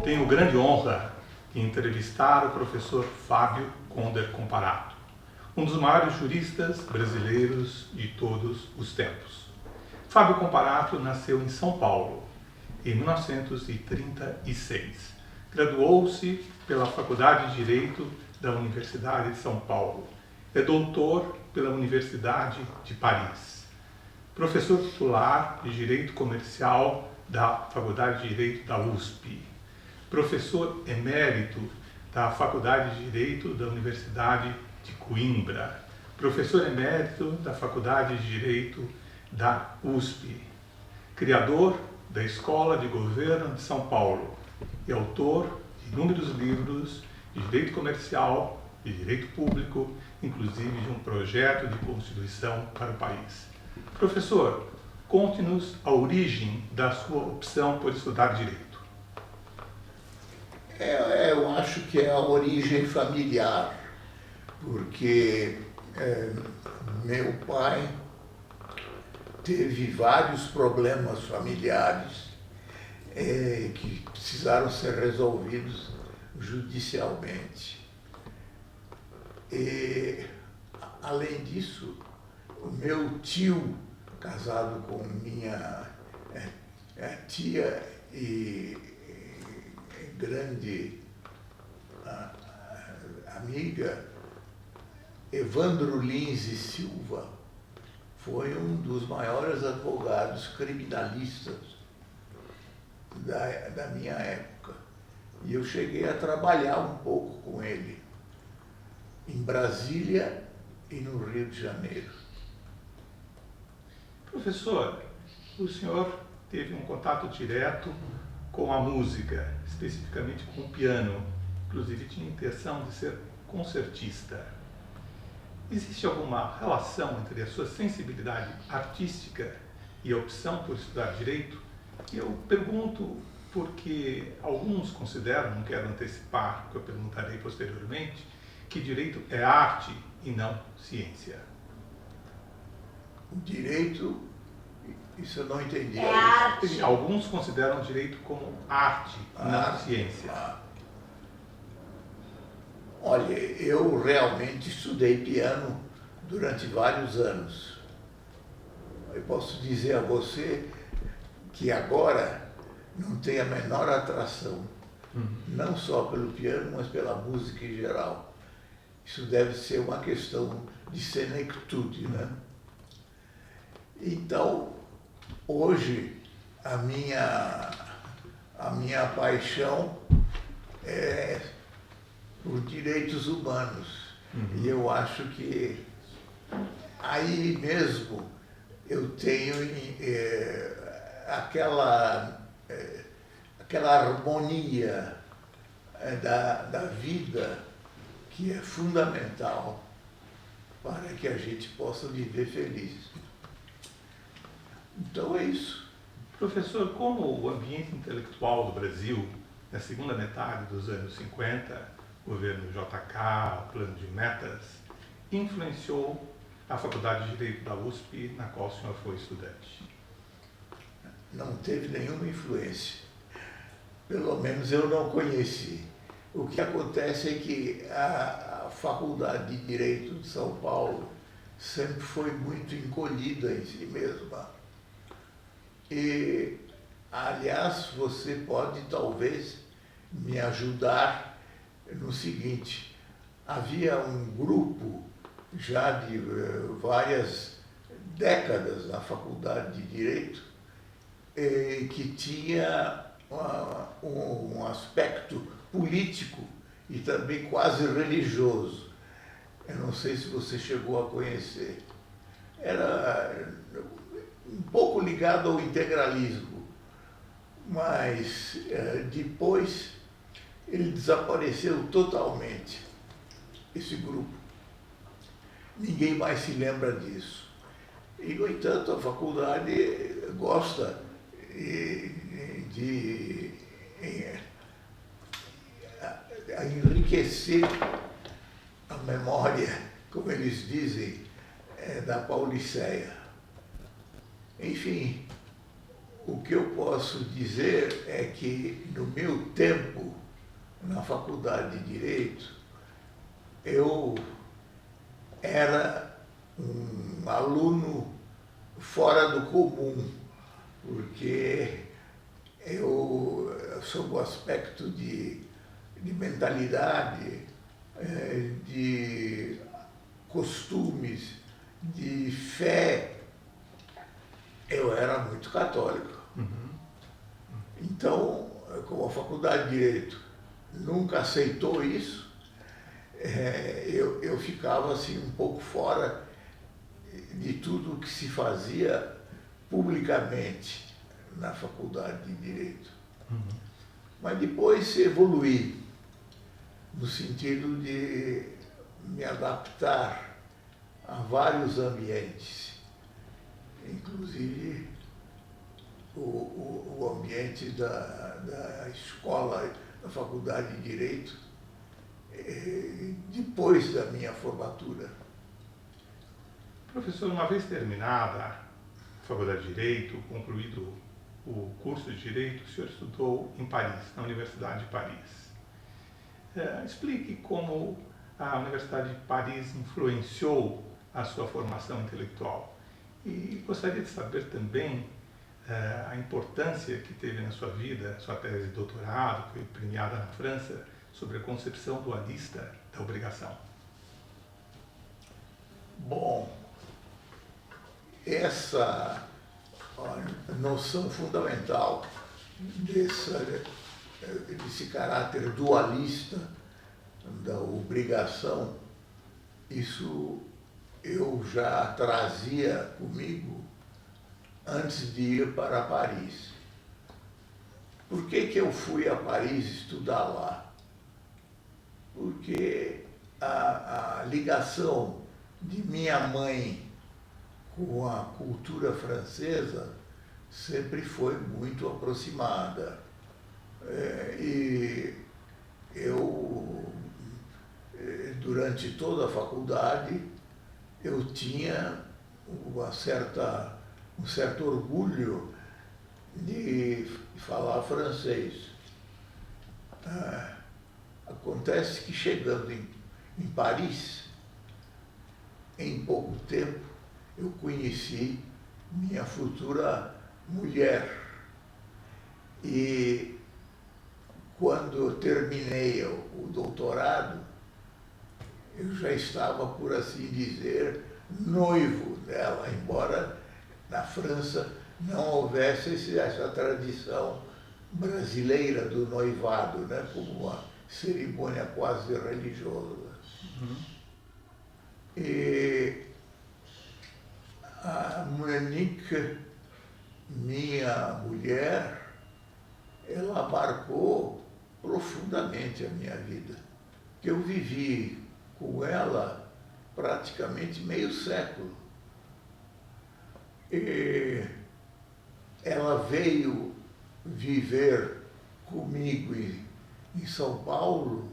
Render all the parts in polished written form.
tenho grande honra em entrevistar o professor Fábio Conder Comparato, um dos maiores juristas brasileiros de todos os tempos. Fábio Comparato nasceu em São Paulo, em 1936. Graduou-se pela Faculdade de Direito da Universidade de São Paulo. É doutor pela Universidade de Paris. Professor titular de Direito Comercial da Faculdade de Direito da USP. Professor emérito da Faculdade de Direito da Universidade de Coimbra. Professor emérito da Faculdade de Direito da USP. Criador da Escola de Governo de São Paulo e autor de inúmeros livros de direito comercial e direito público, inclusive de um projeto de constituição para o país. Professor, conte-nos a origem da sua opção por estudar direito. Eu acho que é a origem familiar, porque meu pai teve vários problemas familiares que precisaram ser resolvidos judicialmente. E, além disso, o meu tio, casado com minha tia e grande amiga, Evandro Lins e Silva, foi um dos maiores advogados criminalistas da minha época. E eu cheguei a trabalhar um pouco com ele, em Brasília e no Rio de Janeiro. Professor, o senhor teve um contato direto com a música, especificamente com o piano. Inclusive tinha a intenção de ser concertista. Existe alguma relação entre a sua sensibilidade artística e a opção por estudar direito? E eu pergunto porque alguns consideram, não quero antecipar o que eu perguntarei posteriormente, que direito é arte e não ciência. Direito, isso eu não entendi. É arte. Alguns consideram direito como arte e não ciência. Olha, eu realmente estudei piano durante vários anos. Eu posso dizer a você que agora não tem a menor atração, não só pelo piano, mas pela música em geral. Isso deve ser uma questão de senectude, né? Então, hoje, a minha paixão é por direitos humanos. E eu acho que aí mesmo eu tenho aquela harmonia da vida que é fundamental para que a gente possa viver feliz. Então é isso. Professor, como o ambiente intelectual do Brasil, na segunda metade dos anos 50, governo JK, plano de metas, influenciou a Faculdade de Direito da USP, na qual o senhor foi estudante? Não teve nenhuma influência. Pelo menos eu não conheci. O que acontece é que a Faculdade de Direito de São Paulo sempre foi muito encolhida em si mesma. E, aliás, você pode talvez me ajudar no seguinte: havia um grupo já de várias décadas na Faculdade de Direito que tinha um aspecto político e também quase religioso. Eu não sei se você chegou a conhecer. Era um pouco ligado ao integralismo, mas depois ele desapareceu totalmente, esse grupo. Ninguém mais se lembra disso. E, no entanto, a faculdade gosta de enriquecer a memória, como eles dizem, da Pauliceia. Enfim, o que eu posso dizer é que no meu tempo, na Faculdade de Direito, eu era um aluno fora do comum, porque eu, sob o aspecto de mentalidade, de costumes, de fé, eu era muito católico. Então, como a Faculdade de Direito nunca aceitou isso, eu ficava assim um pouco fora de tudo o que se fazia publicamente na Faculdade de Direito. Mas depois evoluí, no sentido de me adaptar a vários ambientes, inclusive o ambiente da escola, da Faculdade de Direito, depois da minha formatura. Professor, uma vez terminada a Faculdade de Direito, concluído o curso de Direito, o senhor estudou em Paris, na Universidade de Paris. Explique como a Universidade de Paris influenciou a sua formação intelectual. E gostaria de saber também a importância que teve na sua vida, sua tese de doutorado, que foi premiada na França, sobre a concepção dualista da obrigação. Bom, essa noção fundamental desse caráter dualista da obrigação, isso eu já trazia comigo antes de ir para Paris. Por que eu fui a Paris estudar lá? Porque a ligação de minha mãe com a cultura francesa sempre foi muito aproximada. E eu, durante toda a faculdade, eu tinha um certo orgulho de falar francês. Acontece que chegando em Paris, em pouco tempo, eu conheci minha futura mulher. E quando eu terminei o doutorado, eu já estava, por assim dizer, noivo dela, embora na França não houvesse essa tradição brasileira do noivado, né, como uma cerimônia quase religiosa. E a Monique, minha mulher, ela marcou profundamente a minha vida. Eu vivi com ela praticamente meio século. E ela veio viver comigo em São Paulo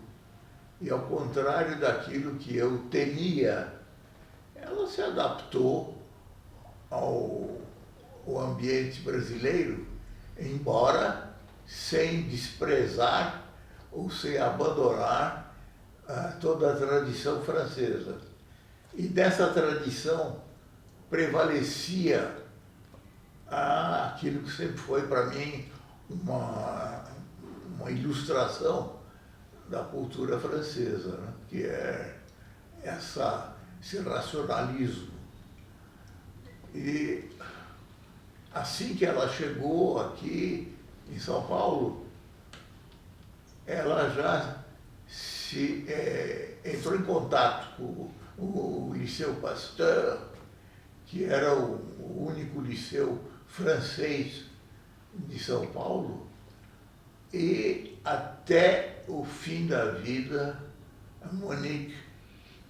e, ao contrário daquilo que eu temia, ela se adaptou ao ambiente brasileiro, embora sem desprezar ou sem abandonar toda a tradição francesa. E dessa tradição prevalecia aquilo que sempre foi para mim uma ilustração da cultura francesa, né? Que é esse racionalismo. E assim que ela chegou aqui em São Paulo, ela já entrou em contato com o Liceu Pasteur, que era o único liceu francês de São Paulo, e até o fim da vida, a Monique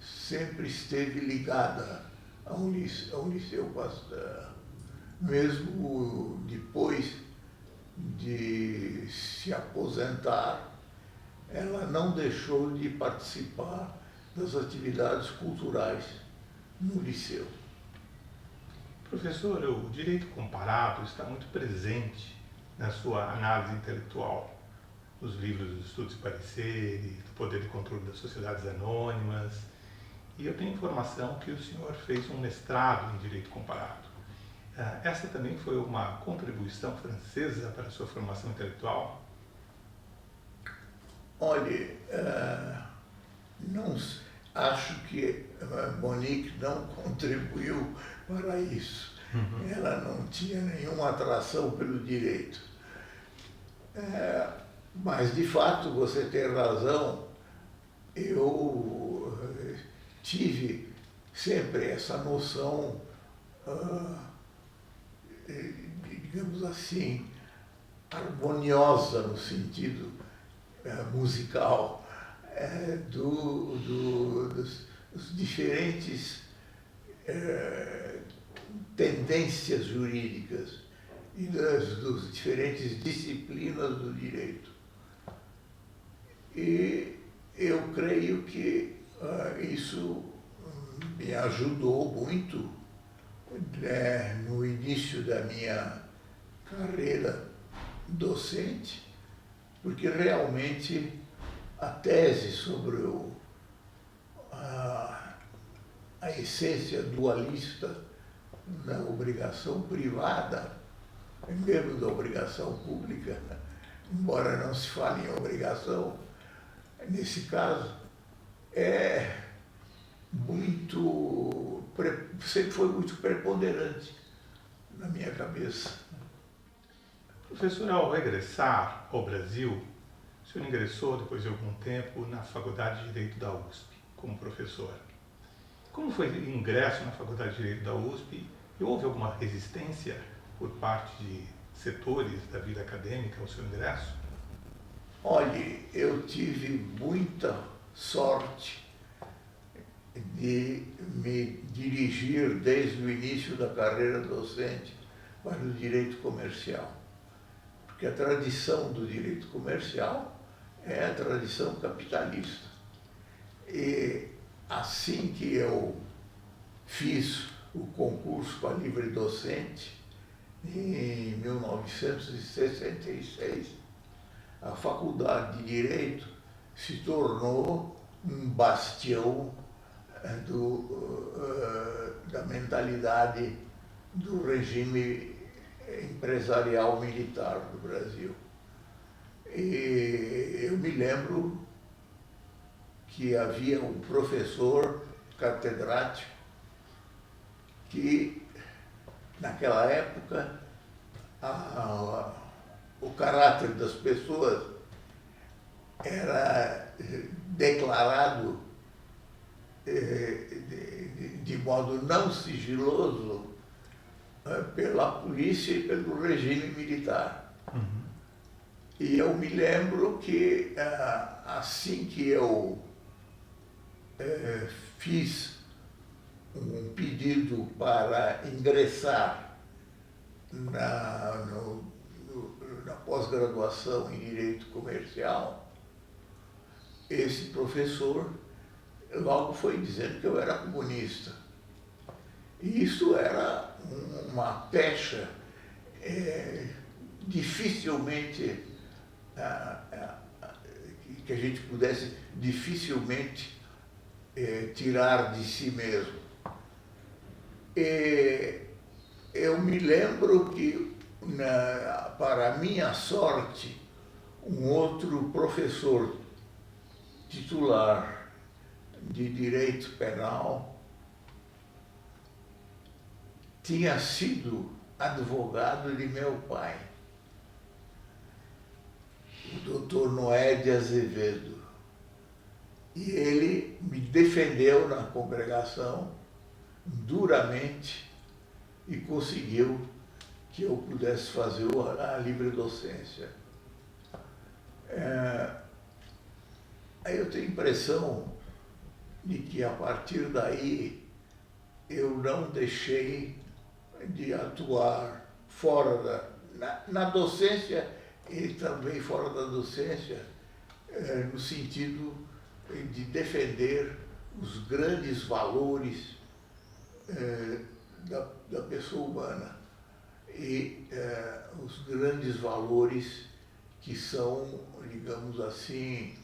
sempre esteve ligada ao Liceu Pasteur. Mesmo depois de se aposentar, ela não deixou de participar das atividades culturais no liceu. Professor, o direito comparado está muito presente na sua análise intelectual, nos livros dos estudos e pareceres, do poder de controle das sociedades anônimas. E eu tenho informação que o senhor fez um mestrado em direito comparado. Essa também foi uma contribuição francesa para a sua formação intelectual? Olha, não, acho que Monique não contribuiu para isso. Uhum. Ela não tinha nenhuma atração pelo direito. Mas, de fato, você tem razão. Eu tive sempre essa noção, digamos assim, harmoniosa no sentido musical, dos diferentes tendências jurídicas e dos diferentes disciplinas do direito. E eu creio que isso me ajudou muito no início da minha carreira docente, porque realmente a tese sobre a essência dualista da obrigação privada, mesmo da obrigação pública, embora não se fale em obrigação, nesse caso, sempre foi muito preponderante na minha cabeça. Professor, ao regressar ao Brasil, o senhor ingressou, depois de algum tempo, na Faculdade de Direito da USP, como professor. Como foi o ingresso na Faculdade de Direito da USP? E houve alguma resistência por parte de setores da vida acadêmica ao seu ingresso? Olhe, eu tive muita sorte de me dirigir desde o início da carreira docente para o direito comercial. Porque a tradição do direito comercial é a tradição capitalista. E assim que eu fiz o concurso para livre docente, em 1966, a Faculdade de Direito se tornou um bastião da mentalidade do regime empresarial militar do Brasil. E eu me lembro que havia um professor catedrático que, naquela época, o caráter das pessoas era declarado de modo não sigiloso pela polícia e pelo regime militar. Uhum. E eu me lembro que assim que eu fiz um pedido para ingressar na pós-graduação em Direito Comercial, esse professor logo foi dizendo que eu era comunista. E isso era uma pecha dificilmente, que a gente pudesse dificilmente tirar de si mesmo. E eu me lembro que, para minha sorte, um outro professor titular de Direito Penal tinha sido advogado de meu pai, o doutor Noé de Azevedo. E ele me defendeu na congregação duramente e conseguiu que eu pudesse fazer a livre docência. Aí eu tenho a impressão de que, a partir daí, eu não deixei de atuar fora na docência e também fora da docência, no sentido de defender os grandes valores da pessoa humana e os grandes valores que são, digamos assim,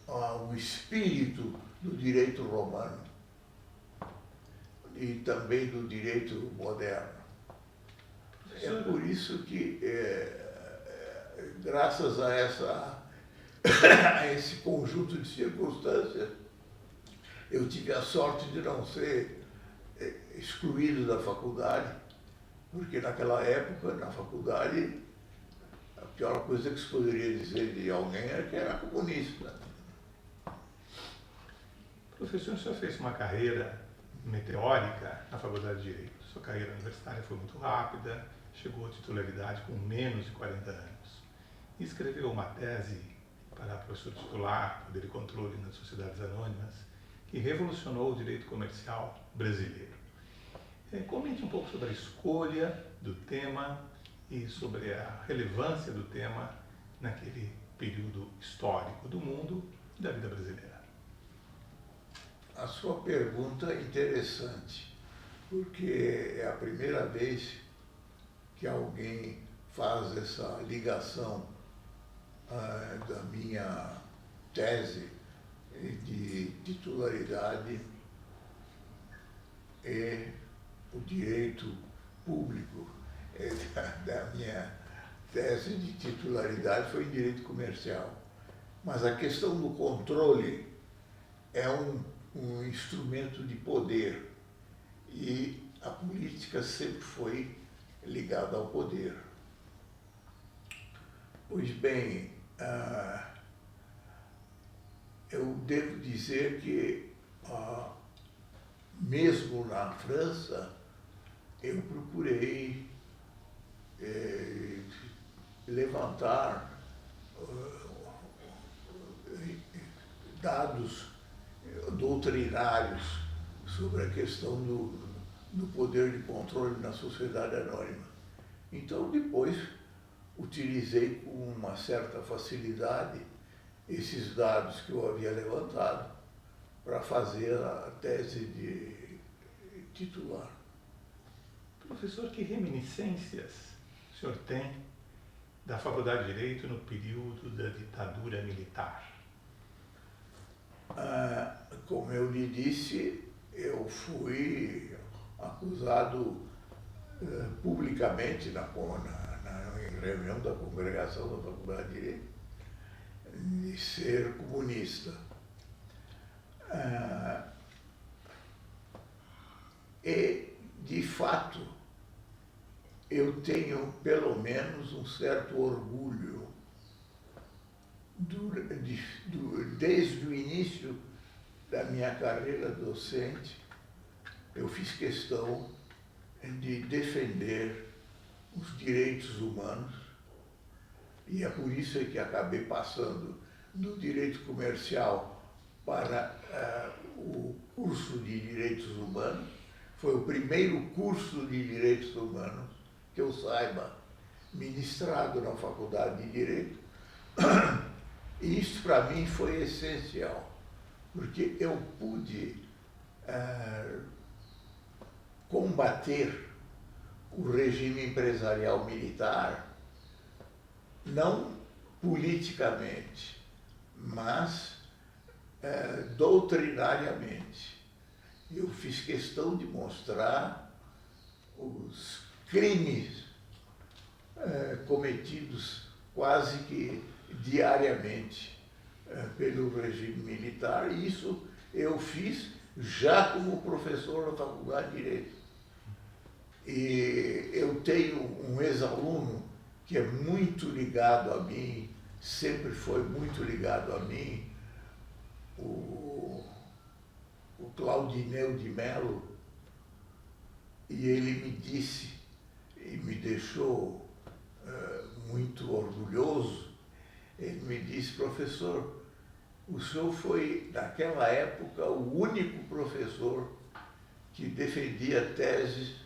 o espírito do direito romano e também do direito moderno. É por isso que, graças a esse conjunto de circunstâncias, eu tive a sorte de não ser excluído da faculdade, porque naquela época, na faculdade, a pior coisa que se poderia dizer de alguém era que era comunista. Professor, o senhor fez uma carreira meteórica na Faculdade de Direito. Sua carreira universitária foi muito rápida, chegou à titularidade com menos de 40 anos. E escreveu uma tese para professor titular, Poder e Controle nas Sociedades Anônimas, que revolucionou o direito comercial brasileiro. Comente um pouco sobre a escolha do tema e sobre a relevância do tema naquele período histórico do mundo e da vida brasileira. A sua pergunta é interessante, porque é a primeira vez que alguém faz essa ligação da minha tese de titularidade e o direito público. Da minha tese de titularidade foi em direito comercial. Mas a questão do controle é um instrumento de poder e a política sempre foi ligada ao poder. Pois bem, eu devo dizer que, mesmo na França, eu procurei levantar dados doutrinários sobre a questão do poder de controle na sociedade anônima. Então, depois, utilizei com uma certa facilidade esses dados que eu havia levantado para fazer a tese de titular. Professor, que reminiscências o senhor tem da Faculdade de Direito no período da ditadura militar? Como eu lhe disse, eu fui acusado publicamente na reunião da congregação da Faculdade de Direito de ser comunista. E, de fato, eu tenho pelo menos um certo orgulho desde o início da minha carreira docente. Eu fiz questão de defender os direitos humanos e é por isso que acabei passando do direito comercial para o curso de direitos humanos. Foi o primeiro curso de direitos humanos que eu saiba ministrado na Faculdade de Direito. E isso para mim foi essencial, porque eu pude combater o regime empresarial militar, não politicamente, mas doutrinariamente. Eu fiz questão de mostrar os crimes cometidos quase que diariamente pelo regime militar, e isso eu fiz já como professor na Faculdade de Direito. E eu tenho um ex-aluno que é muito ligado a mim, sempre foi muito ligado a mim, o Claudineu de Mello, e ele me disse, e me deixou muito orgulhoso, ele me disse: professor, o senhor foi, naquela época, o único professor que defendia teses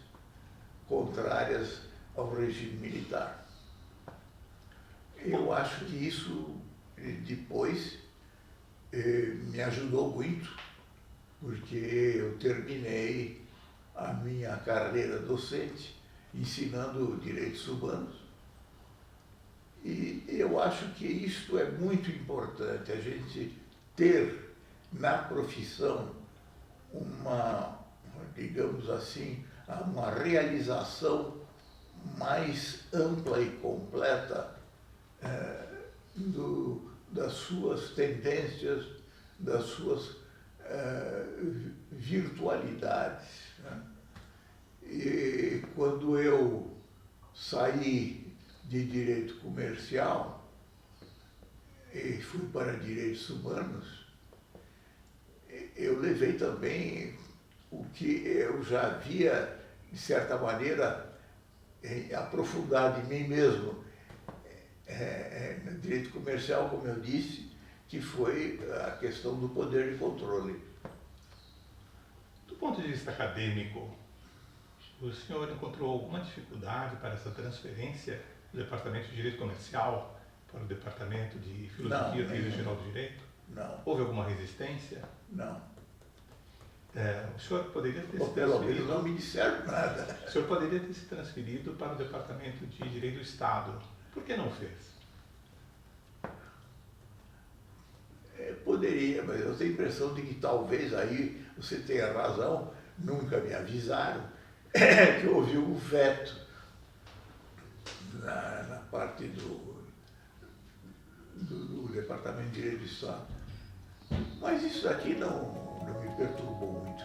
contrárias ao regime militar. Eu acho que isso, depois, me ajudou muito, porque eu terminei a minha carreira docente, ensinando direitos humanos. E eu acho que isto é muito importante, a gente ter na profissão uma, digamos assim, uma realização mais ampla e completa das suas tendências, das suas virtualidades, né? E quando eu saí de direito comercial e fui para direitos humanos, eu levei também o que eu já havia, de certa maneira, aprofundado em mim mesmo, no direito comercial, como eu disse, que foi a questão do poder de controle. Do ponto de vista acadêmico, o senhor encontrou alguma dificuldade para essa transferência do Departamento de Direito Comercial para o Departamento de Filosofia e Teoria Geral do Direito? Não. Houve alguma resistência? Não. O senhor poderia ter se Pelo menos transferido... não me disseram nada. O senhor poderia ter se transferido para o Departamento de Direito do Estado. Por que não fez? Poderia, mas eu tenho a impressão de que talvez aí você tenha razão, nunca me avisaram, que houve um veto na parte do Departamento de Direito do Estado. Mas isso aqui não me perturbou muito.